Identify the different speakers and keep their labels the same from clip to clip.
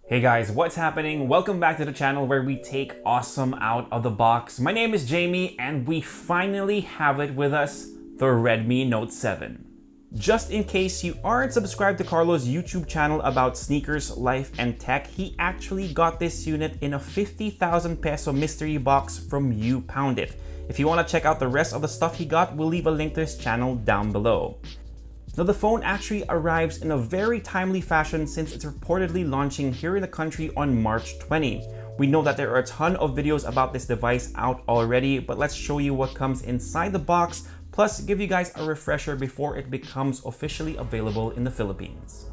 Speaker 1: Hey guys, what's happening? Welcome back to the channel where we take awesome out of the box. My name is Jamie and we finally have it with us, the Redmi Note 7. Just in case you aren't subscribed to Carlo's YouTube channel about sneakers, life, and tech, he actually got this unit in a 50,000 peso mystery box from You Pound It. If you want to check out the rest of the stuff he got, we'll leave a link to his channel down below. Now the phone actually arrives in a very timely fashion since it's reportedly launching here in the country on March 20. We know that there are a ton of videos about this device out already, but let's show you what comes inside the box, plus give you guys a refresher before it becomes officially available in the Philippines.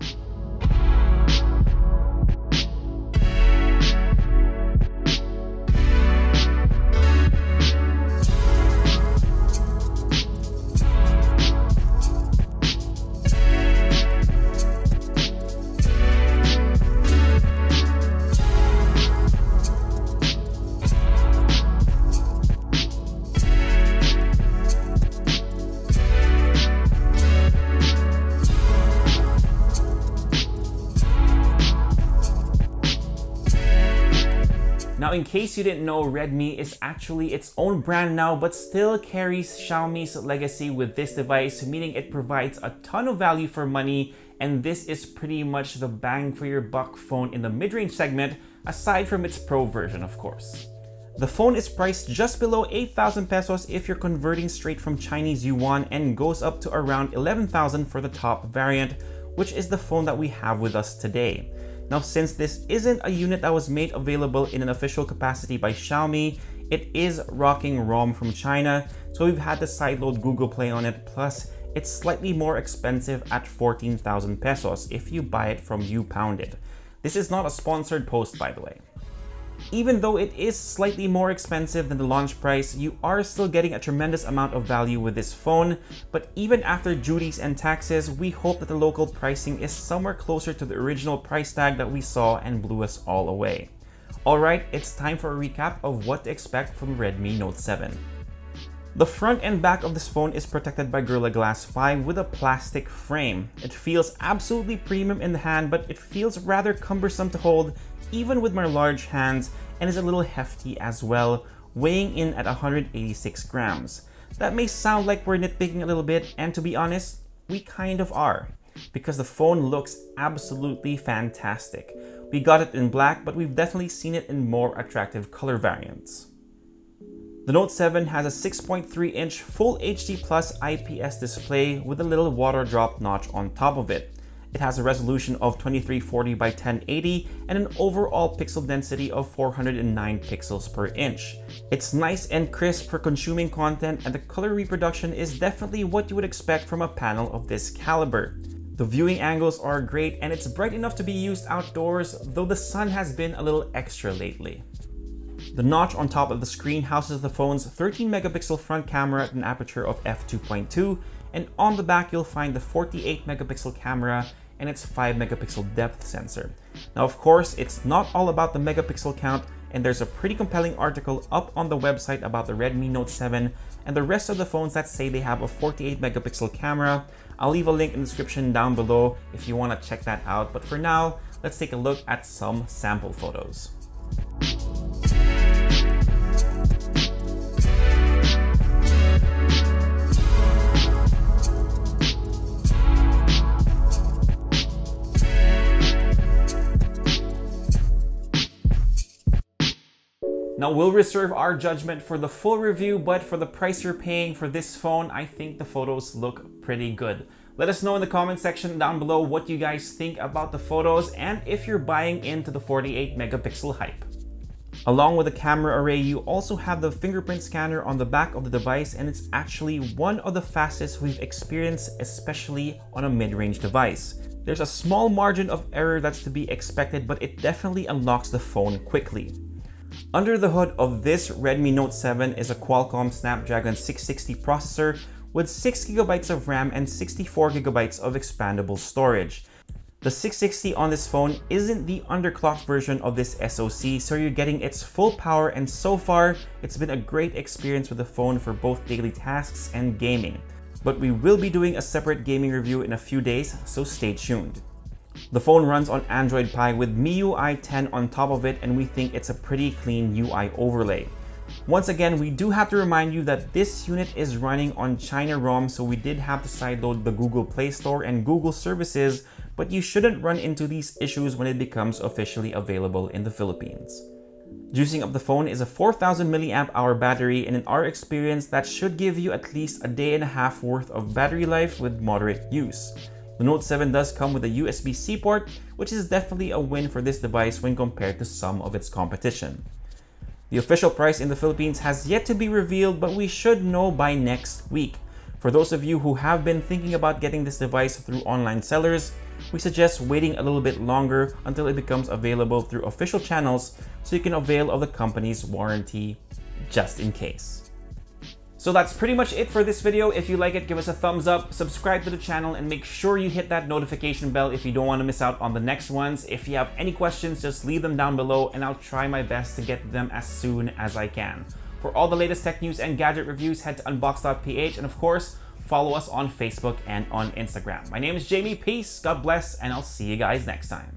Speaker 1: Now, in case you didn't know, Redmi is actually its own brand now, but still carries Xiaomi's legacy with this device, meaning it provides a ton of value for money, and this is pretty much the bang for your buck phone in the mid-range segment, aside from its Pro version, of course. The phone is priced just below 8,000 pesos if you're converting straight from Chinese yuan, and goes up to around 11,000 for the top variant, which is the phone that we have with us today. Now, since this isn't a unit that was made available in an official capacity by Xiaomi, it is rocking ROM from China, so we've had to sideload Google Play on it, plus it's slightly more expensive at 14,000 pesos if you buy it from You Pound It. This is not a sponsored post, by the way. Even though it is slightly more expensive than the launch price, you are still getting a tremendous amount of value with this phone, but even after duties and taxes, we hope that the local pricing is somewhere closer to the original price tag that we saw and blew us all away. Alright, it's time for a recap of what to expect from Redmi Note 7. The front and back of this phone is protected by Gorilla Glass 5 with a plastic frame. It feels absolutely premium in the hand, but it feels rather cumbersome to hold even with my large hands, and is a little hefty as well, weighing in at 186 grams. That may sound like we're nitpicking a little bit, and to be honest, we kind of are, because the phone looks absolutely fantastic. We got it in black, but we've definitely seen it in more attractive color variants. The Note 7 has a 6.3-inch Full HD Plus IPS display with a little water drop notch on top of it. It has a resolution of 2340 by 1080 and an overall pixel density of 409 pixels per inch. It's nice and crisp for consuming content, and the color reproduction is definitely what you would expect from a panel of this caliber. The viewing angles are great, and it's bright enough to be used outdoors, though the sun has been a little extra lately. The notch on top of the screen houses the phone's 13 megapixel front camera at an aperture of f2.2, and on the back you'll find the 48 megapixel camera and its 5 megapixel depth sensor. Now, of course, it's not all about the megapixel count, and there's a pretty compelling article up on the website about the Redmi Note 7 and the rest of the phones that say they have a 48 megapixel camera. I'll leave a link in the description down below if you want to check that out, but for now, let's take a look at some sample photos. Now, we'll reserve our judgment for the full review, but for the price you're paying for this phone, I think the photos look pretty good. Let us know in the comment section down below what you guys think about the photos and if you're buying into the 48 megapixel hype. Along with the camera array, you also have the fingerprint scanner on the back of the device, and it's actually one of the fastest we've experienced, especially on a mid-range device. There's a small margin of error that's to be expected, but it definitely unlocks the phone quickly. Under the hood of this Redmi Note 7 is a Qualcomm Snapdragon 660 processor with 6GB of RAM and 64GB of expandable storage. The 660 on this phone isn't the underclocked version of this SoC, so you're getting its full power, and so far, it's been a great experience with the phone for both daily tasks and gaming. But we will be doing a separate gaming review in a few days, so stay tuned. The phone runs on Android Pie with MIUI 10 on top of it, and we think it's a pretty clean UI overlay. Once again, we do have to remind you that this unit is running on China ROM, so we did have to sideload the Google Play Store and Google services, but you shouldn't run into these issues when it becomes officially available in the Philippines. Juicing up the phone is a 4000 mAh battery, and in our experience, that should give you at least a day and a half worth of battery life with moderate use. The Note 7 does come with a USB-C port, which is definitely a win for this device when compared to some of its competition. The official price in the Philippines has yet to be revealed, but we should know by next week. For those of you who have been thinking about getting this device through online sellers, we suggest waiting a little bit longer until it becomes available through official channels so you can avail of the company's warranty just in case. So that's pretty much it for this video. If you like it, give us a thumbs up, subscribe to the channel, and make sure you hit that notification bell if you don't want to miss out on the next ones. If you have any questions, just leave them down below and I'll try my best to get to them as soon as I can. For all the latest tech news and gadget reviews, head to unbox.ph, and of course, follow us on Facebook and on Instagram. My name is Jamie. Peace, God bless, and I'll see you guys next time.